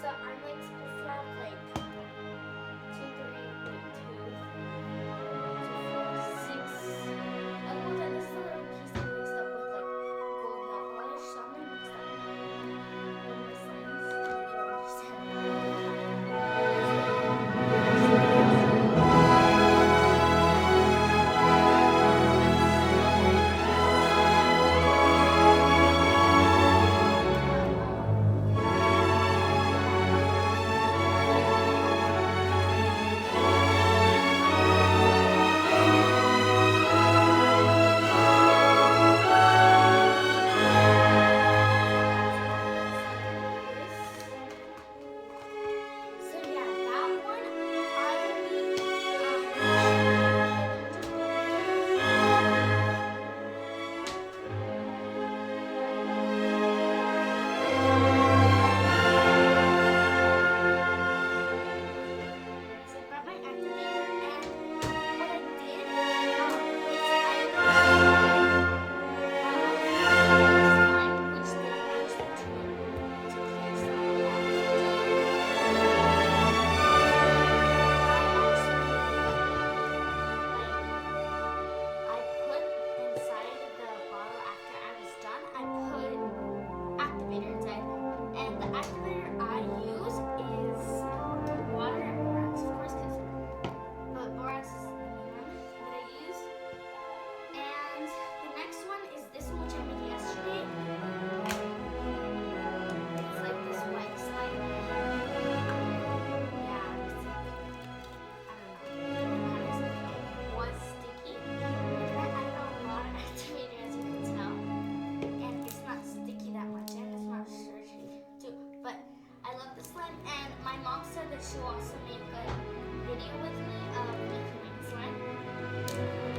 So I'm like supposed to have like 2, 3, 2, 4, 6. Oh, well, then this is a little piece I mixed up with like gold nail polish. So I'm gonna mix that with my slimes. You'll So yeah, that one I will be so I brought my activator, and what I did is slime, which then actually turned to clear I put inside the bottle after I was done, I put activator inside. And the activator I use is water and borax, of course, but borax is the main one that I use. And the next one is this one, which I made yesterday. It's like this white slime. Yeah, it's like, I don't know. It was sticky. And I added a lot of activator, as you can tell. And it's not sticky that much, and it's not surgery too. But I love the slime, and my mom said that she will also make a video with me of making slime.